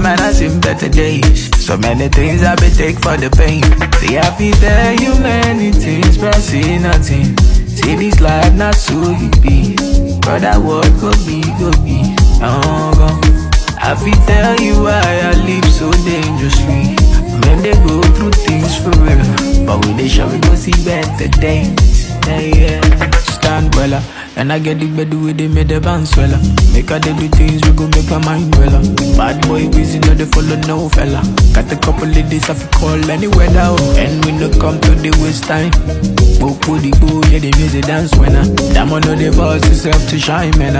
man, I seen better days. So many things I been take for the pain. See, I feel tell you many things, but I see nothing. See, this life not so you be. But that what could be, I feel tell you why I live so dangerously. Men they go through things for real, but when they show me go see better days. Yeah. Stand well, and I get the bed with they made the bounce well. Make her do things we go make my mind well. Bad boy busy, no they follow no fella. Got a couple of days I call anywhere now, and we no come to the waste time. Book with the boo, yeah, the music dance when that man know the boss is up to shine, man.